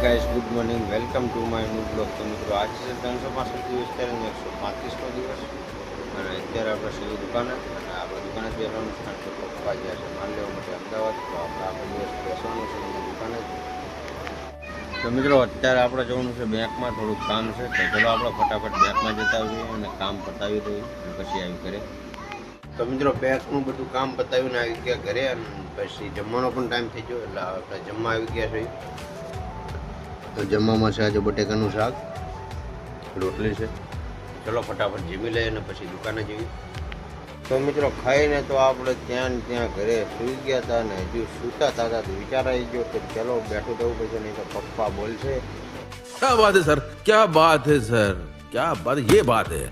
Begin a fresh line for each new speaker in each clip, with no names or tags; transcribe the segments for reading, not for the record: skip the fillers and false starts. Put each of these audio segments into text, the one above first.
Guys, good morning, welcome to my new blog. તો મિત્રો આજે છે 365 દિવસ ત્યારે 135નો દિવસ અને અત્યારે આપણે સીધી દુકાને અને આપણે દુકાને બેસવાનું સ્થાન છે પપ્પા ગયા છે માલ લેવા માટે અમદાવાદ. તો આપણે આખો દિવસ બેસવાનું છે એની દુકાને. તો મિત્રો અત્યારે આપણે જવાનું છે બેંકમાં, થોડુંક કામ છે. તો ચલો આપણે ફટાફટ બેંકમાં જતા આવીએ અને કામ પતાવી દઈએ અને પછી આવી ઘરે. તો મિત્રો બેંકનું બધું કામ પતાવીને આવી ગયા ઘરે અને પછી જમવાનો પણ ટાઈમ થઈ ગયો એટલે આપણે જમવા આવી ગયા છે. તો જમવામાં છે આજે બટેકાનું શાક, રોટલી છે. ચલો ફટાફટ જમી લઈએ અને પછી દુકાને જઈએ. તો મિત્રો ખાઈને તો આપણે ત્યાં ઘરે સૂઈ ગયા હતા અને હજુ સૂતા હતા તો વિચાર આવી ગયો કે ચલો બેઠું થવું પડશે, નહીં તો પપ્પા બોલશે.
क्या बात है सर, क्या बात है सर, क्या बात, ये बात है.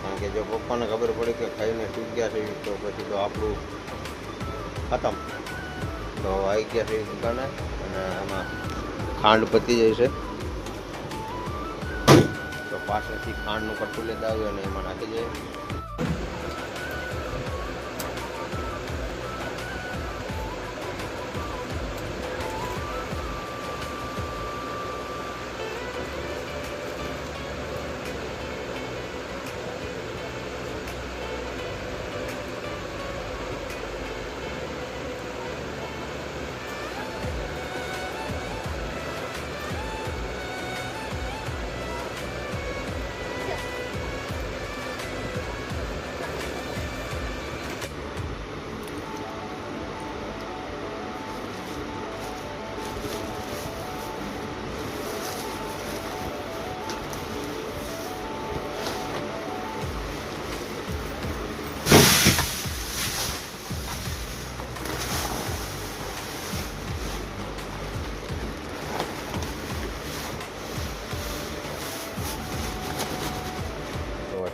કારણ કે જો પપ્પાને ખબર પડી કે ખાઈને સૂઈ ગયા છે તો પછી તો આપણું ખતમ. તો આવી ગયા છે દુકાને અને એમાં ખાંડ પતી જાય છે તો પાછળથી ખાંડનું કટકું લેતા આવ્યું અને એમાં નાખી દઈએ.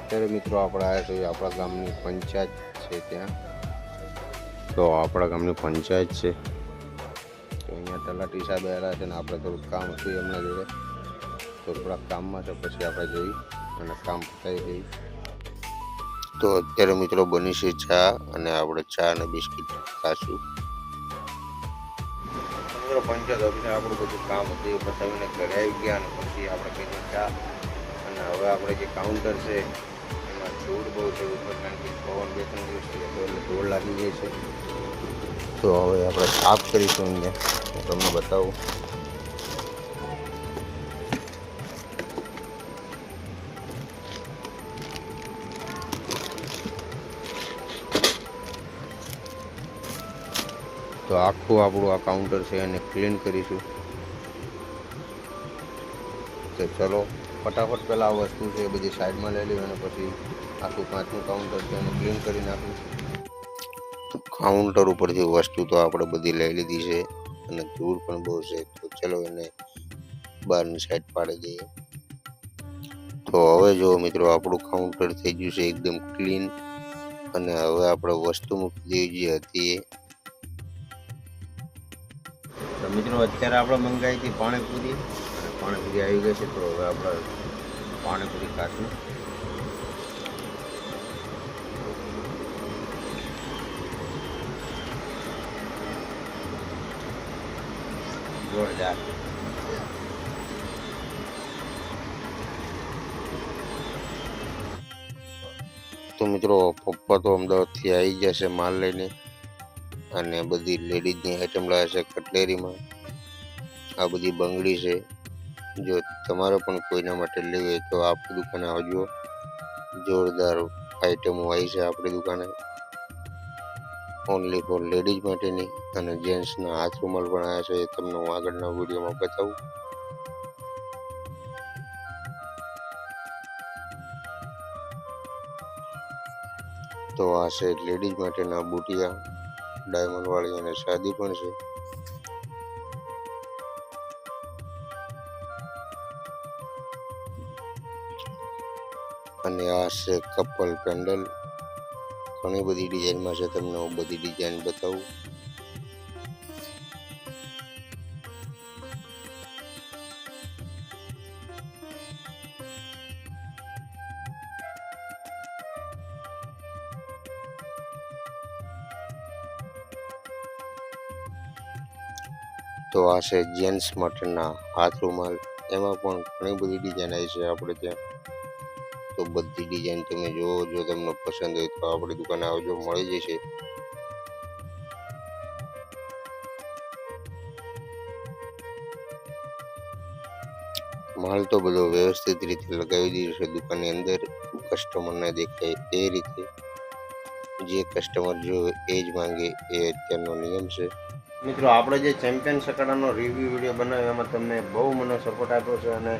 અત્યારે મિત્રો આપણે આવ્યા છીએ આપણા ગામની પંચાયત છે ત્યાં. તો આપણા ગામની પંચાયત છે તો અહીંયા તલાટી સાહેબ આવ્યા છે ને આપણે થોડુંક કામ હતું એમના જોડે, તો થોડાક કામમાં છે પછી આપણે જઈ અને કામ પતાવી દઈએ. તો અત્યારે મિત્રો બની છે ચા અને આપણે ચા અને બિસ્કિટ ખાશું. મિત્રો પંચાયત ઓફિસે આપણું બધું કામ હતું એ પતાવીને ઘરે આવી ગયા અને પછી આપણે કીધું ચા. અને હવે આપણે જે કાઉન્ટર છે એમાં ધૂળ બહુ છે ઉપર, કારણ કે પવન 2-3 દિવસથી હતો એટલે ધૂળ લાગી જાય છે. તો હવે આપણે સાફ કરીશું અહીંયા, હું તમને બતાવું. તો આખું આપણું આ કાઉન્ટર છે એને ક્લીન કરીશું. તો ચલો ફટાફટ પહેલાં આ વસ્તુ છે એ બધી સાઈડમાં લઈ લેવી અને પછી આખું કાચનું કાઉન્ટર છે એને ક્લીન કરી નાખવું. કાઉન્ટર ઉપરથી વસ્તુ તો આપણે બધી લઈ લીધી છે અને ધૂળ પણ બહુ છે, તો ચલો એને બહારની સાઈડ પાડી દઈએ. તો હવે જો મિત્રો આપણું કાઉન્ટર થઈ ગયું છે એકદમ ક્લીન અને હવે આપણે વસ્તુ મૂકી દેવી જે હતી એ. તો મિત્રો અત્યારે આપણે મંગાવી હતી પાણીપુરી અને પાણીપુરી આવી ગઈ છે. તો હવે આપણે પાણીપુરી ખાશું. જોરદાર. તો મિત્રો પપ્પા તો અમદાવાદથી આવી ગયા છે માલ લઈને અને બધી લેડીઝની આઈટમ લાવે છે કટલેરીમાં. આ બધી બંગડી છે, જો તમારે પણ કોઈના માટે લેવી હોય તો આપણી દુકાને આવજો. જોરદાર આઈટમો આવી છે આપણી દુકાને, ઓનલી ફોર લેડીઝ માટેની. અને જેન્ટ્સના હાથ રૂમાલ પણ આવ્યા છે, એ તમને હું આગળના વિડીયોમાં બતાવું. તો આ છે લેડીઝ માટેના બુટિયા, ડાયમંડ વાળી અને શાદી પણ છે. અને આ છે કપલ પેન્ડલ, ઘણી બધી ડિઝાઇનમાં છે, તમને હું બધી ડિઝાઇન બતાવું. તો આ છે જેન્ટ્સ માટેના હાથ રૂમાલ, એમાં પણ ઘણી બધી ડિઝાઇન આવી છે આપણે ત્યાં. તો બધી ડિઝાઇન તમે જુઓ, જો તમને પસંદ હોય તો આપણી દુકાને આવજો, મળી જશે. માલ તો બધો વ્યવસ્થિત રીતે લગાવી દીધો છે દુકાનની અંદર, કસ્ટમરને દેખાય એ રીતે. જે કસ્ટમર જોવે એ જ માંગે, એ અત્યારનો નિયમ છે. મિત્રો, આપણે જે ચેમ્પિયન સકડાનો રિવ્યૂ વિડીયો બનાવ્યો એમાં તમને બહુ મને સપોર્ટ આપ્યો છે, અને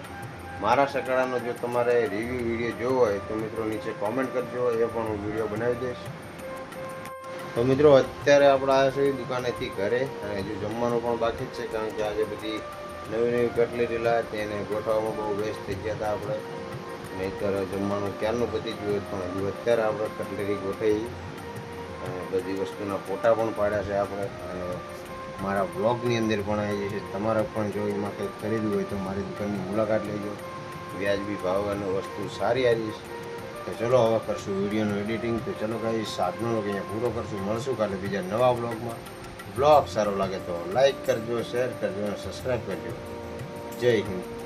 મારા સકડાનો જો તમારે રિવ્યૂ વિડીયો જોવો હોય તો મિત્રો નીચે કોમેન્ટ કરજો, એ પણ હું વિડીયો બનાવી દઈશ. તો મિત્રો, અત્યારે આપણે આવ્યા છીએ દુકાનેથી ઘરે, અને હજુ જમવાનું પણ બાકી જ છે, કારણ કે આજે બધી નવી નવી કટલેરી લાવ્યા તેને ગોઠવવામાં બહુ વેસ્ટ થઈ ગયા હતા આપણે. નહીંતર જમવાનું ક્યારનું પતી ગયું, પણ હજુ અત્યારે આપણે કટલેરી ગોઠવી અને બધી વસ્તુના ફોટા પણ પાડ્યા છે આપણે, અને મારા બ્લોગની અંદર પણ આવી જશે. તમારે પણ જો એમાં કંઈક ખરીદવું હોય તો મારી દુકાનની મુલાકાત લેજો, વ્યાજબી ભાવ અને વસ્તુ સારી આવી છે. તો ચલો હવે કરશું વિડીયોનું એડિટિંગ. તો ચલો ગાઈસ, આજનો લોક અહીંયા પૂરો કરશું. મળશું કાલે બીજા નવા બ્લોગમાં. બ્લોગ સારો લાગે તો લાઈક કરજો, શેર કરજો અને સબસ્ક્રાઈબ કરજો. જય હિન્દ.